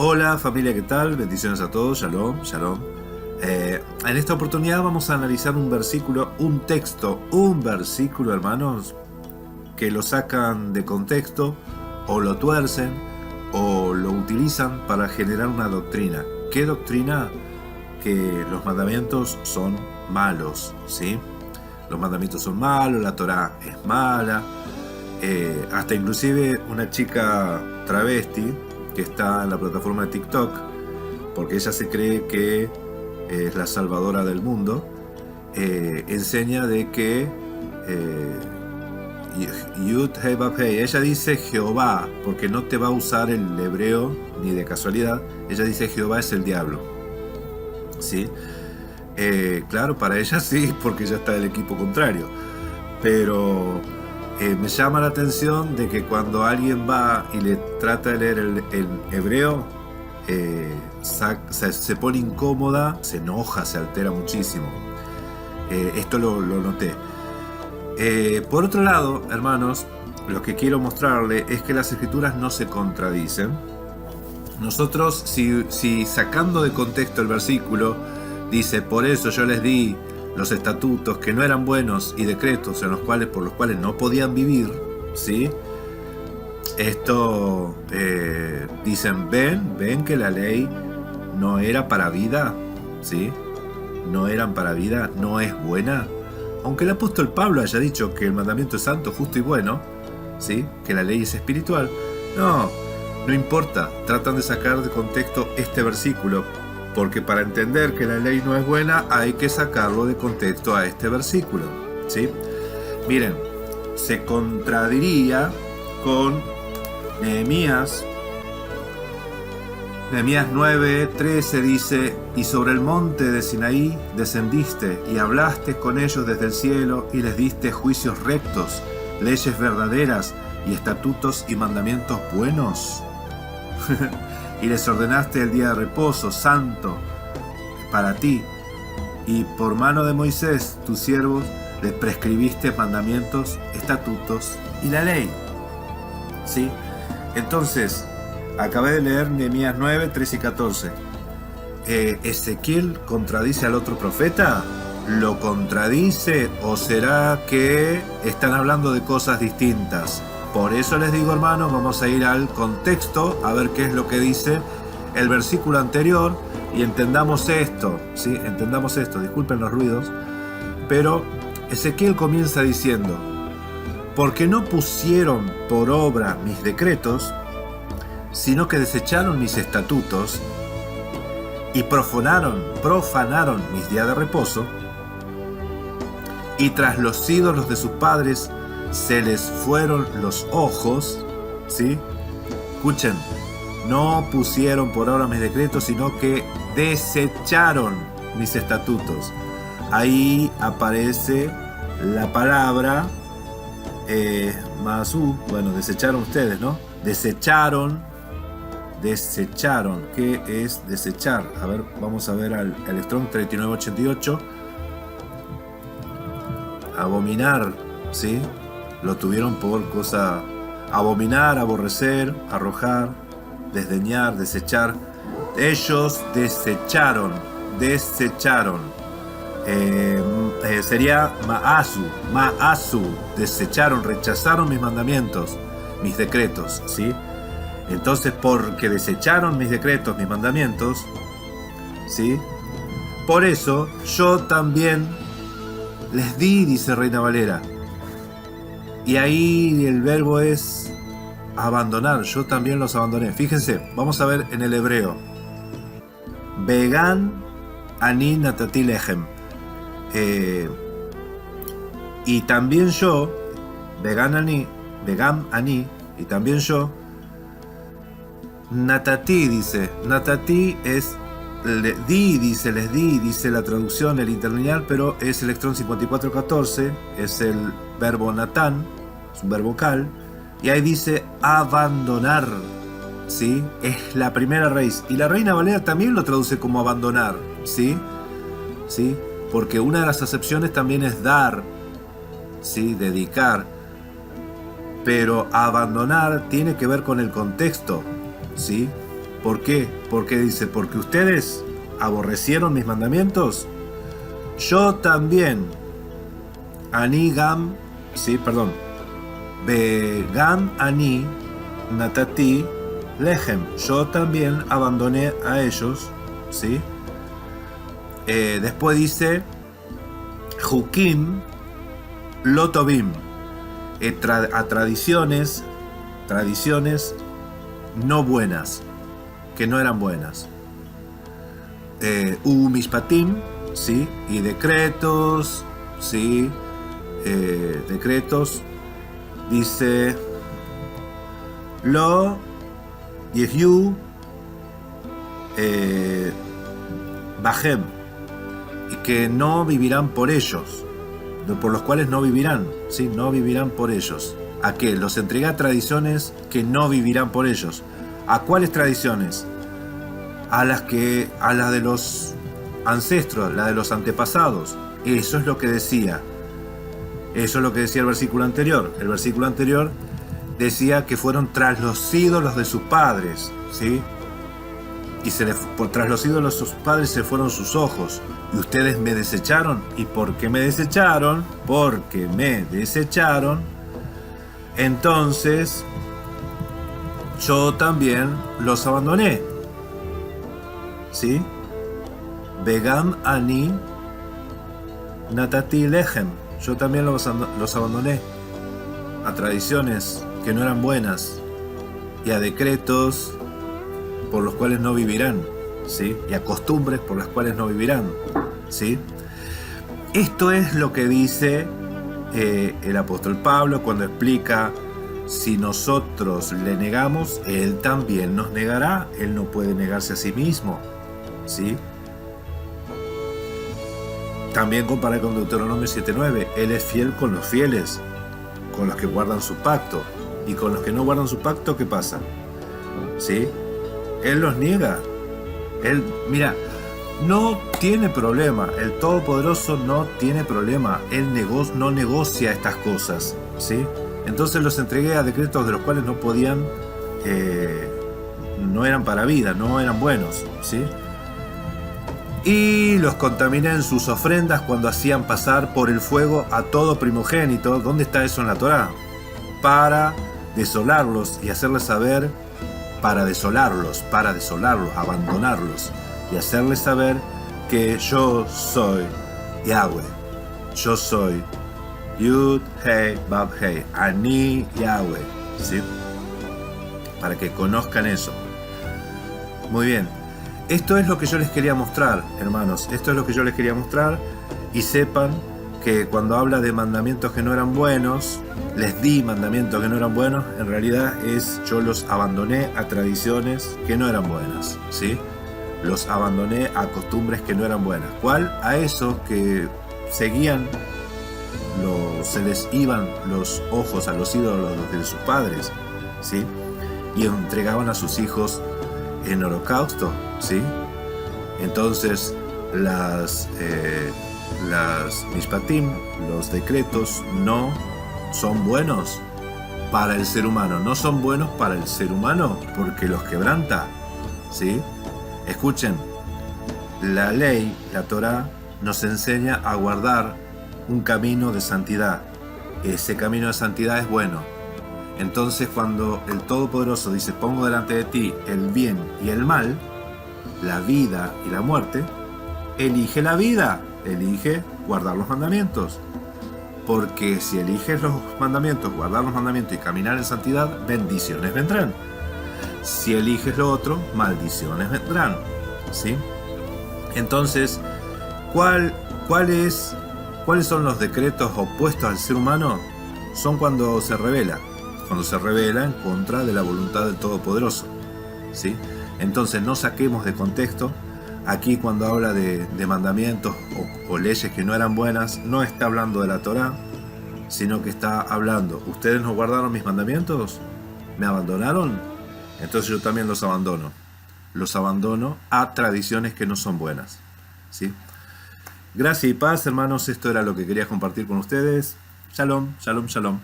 Hola familia, ¿qué tal? Bendiciones a todos, shalom, shalom. En esta oportunidad vamos a analizar un versículo, un versículo, hermanos, que lo sacan de contexto, o lo tuercen, o lo utilizan para generar una doctrina. ¿Qué doctrina? Que los mandamientos son malos, ¿sí? Los mandamientos son malos, la Torá es mala. Hasta inclusive una chica travesti que está en la plataforma de TikTok, porque ella se cree que es la salvadora del mundo, enseña de que Yud He Vav He, ella dice Jehová, porque no te va a usar el hebreo ni de casualidad. Ella dice Jehová es el diablo, ¿sí? Claro, para ella sí, porque ella está del equipo contrario, pero me llama la atención de que cuando alguien va y le trata de leer el hebreo, se pone incómoda, se enoja, se altera muchísimo. Esto lo noté. Por otro lado, hermanos, lo que quiero mostrarle es que las escrituras no se contradicen. Nosotros, si sacando de contexto el versículo, dice, por eso yo les di los estatutos que no eran buenos y decretos por los cuales no podían vivir, ¿sí? Esto dicen, ven que la ley no era para vida, ¿sí? No eran para vida, no es buena. Aunque el apóstol Pablo haya dicho que el mandamiento es santo, justo y bueno, ¿sí? Que la ley es espiritual. No importa, tratan de sacar de contexto este versículo, porque para entender que la ley no es buena hay que sacarlo de contexto a este versículo, ¿sí? Miren, se contradiría con Nehemías 9:13 dice, y sobre el monte de Sinaí descendiste y hablaste con ellos desde el cielo y les diste juicios rectos, leyes verdaderas y estatutos y mandamientos buenos. Y les ordenaste el día de reposo santo para ti, y por mano de Moisés, tu siervo, les prescribiste mandamientos, estatutos y la ley. ¿Sí? Entonces, acabé de leer Nehemías 9, 13 y 14. ¿Ezequiel contradice al otro profeta? ¿Lo contradice o será que están hablando de cosas distintas? Por eso les digo, hermanos, vamos a ir al contexto, a ver qué es lo que dice el versículo anterior y entendamos esto, ¿sí? Entendamos esto, disculpen los ruidos, pero Ezequiel comienza diciendo, porque no pusieron por obra mis decretos, sino que desecharon mis estatutos y profanaron mis días de reposo, y tras los ídolos de sus padres se les fueron los ojos, ¿sí? Escuchen, no pusieron por obra mis decretos, sino que desecharon mis estatutos. Ahí aparece la palabra masú, bueno, desecharon ustedes, ¿no? Desecharon, ¿qué es desechar? A ver, vamos a ver al Strong 3988. Abominar, ¿sí? Lo tuvieron por cosa, abominar, aborrecer, arrojar, desdeñar, desechar. Ellos desecharon. Sería ma'asu, desecharon, rechazaron mis mandamientos, mis decretos, ¿sí? Entonces, porque desecharon mis decretos, mis mandamientos, ¿sí? Por eso yo también les di, dice Reina Valera. Y ahí el verbo es abandonar. Yo también los abandoné. Fíjense, vamos a ver en el hebreo. Vegan ani natati lechem. Y también yo, vegan ani, y también yo, natati dice. Natati es les di, dice la traducción, el interlineal, pero es el Strong 5414, es el verbo natán, es un verbo cal, y ahí dice abandonar, ¿sí? Es la primera raíz, y la Reina Valera también lo traduce como abandonar, ¿sí? ¿Sí? Porque una de las acepciones también es dar, ¿sí? Dedicar, pero abandonar tiene que ver con el contexto, ¿sí? ¿Por qué? Porque dice, porque ustedes aborrecieron mis mandamientos, yo también, ani gam, sí, perdón, vegam ani natati lechem, yo también abandoné a ellos, ¿sí? Después dice, Hukim lotovim, a tradiciones no buenas, que no eran buenas. Mishpatim, ¿sí? Y decretos, ¿sí? Decretos, dice, Lo Yehyu Bahem, y que no vivirán por ellos, por los cuales no vivirán, ¿sí? No vivirán por ellos. ¿A qué? Los entregué a tradiciones que no vivirán por ellos. ¿A cuáles tradiciones? A las de los ancestros, la de los antepasados. Eso es lo que decía. Eso es lo que decía el versículo anterior. El versículo anterior decía que fueron tras los ídolos de sus padres, ¿sí? Y tras los ídolos de sus padres se fueron sus ojos. Y ustedes me desecharon. ¿Y por qué me desecharon? Porque me desecharon. Entonces, yo también los abandoné. ¿Sí? Vegam ani natati lechem. Yo también los abandoné a tradiciones que no eran buenas y a decretos por los cuales no vivirán, ¿sí? Y a costumbres por las cuales no vivirán, ¿sí? Esto es lo que dice el apóstol Pablo cuando explica: si nosotros le negamos, Él también nos negará. Él no puede negarse a sí mismo, ¿sí? También compara con Deuteronomio 7:9. Él es fiel con los fieles, con los que guardan su pacto. Y con los que no guardan su pacto, ¿qué pasa? ¿Sí? Él los niega. Él, mira, no tiene problema. El Todopoderoso no tiene problema. Él no negocia estas cosas, ¿sí? Entonces los entregué a decretos de los cuales no podían, no eran para vida, no eran buenos, ¿sí? Y los contaminé en sus ofrendas cuando hacían pasar por el fuego a todo primogénito. ¿Dónde está eso en la Torá? Para desolarlos y hacerles saber, para desolarlos, abandonarlos y hacerles saber que yo soy Yahweh. Yo soy Yud, Hei, Bab, Hei, Ani, Yahweh, ¿sí? Para que conozcan eso. Muy bien. Esto es lo que yo les quería mostrar, hermanos. Esto es lo que yo les quería mostrar. Y sepan que cuando habla de mandamientos que no eran buenos, les di mandamientos que no eran buenos, en realidad yo los abandoné a tradiciones que no eran buenas, ¿sí? Los abandoné a costumbres que no eran buenas. ¿Cuál? A esos que seguían, se les iban los ojos a los ídolos de sus padres, ¿sí? Y entregaban a sus hijos en holocausto, ¿sí? Entonces las mishpatim, los decretos, no son buenos para el ser humano. No son buenos para el ser humano porque los quebranta, ¿sí? Escuchen, la ley, la Torá, nos enseña a guardar un camino de santidad. Ese camino de santidad es bueno. Entonces, cuando el Todopoderoso dice: pongo delante de ti el bien y el mal, la vida y la muerte, elige la vida, elige guardar los mandamientos. Porque si eliges los mandamientos, guardar los mandamientos y caminar en santidad, bendiciones vendrán. Si eliges lo otro, maldiciones vendrán, ¿sí? Entonces, ¿cuáles son los decretos opuestos al ser humano? Son cuando se rebela en contra de la voluntad del Todopoderoso, ¿sí? Entonces no saquemos de contexto. Aquí cuando habla de mandamientos o leyes que no eran buenas, no está hablando de la Torá, sino que está hablando: ¿ustedes no guardaron mis mandamientos? ¿Me abandonaron? Entonces yo también los abandono. Los abandono a tradiciones que no son buenas, ¿sí? Gracia y paz, hermanos. Esto era lo que quería compartir con ustedes. Shalom, shalom, shalom.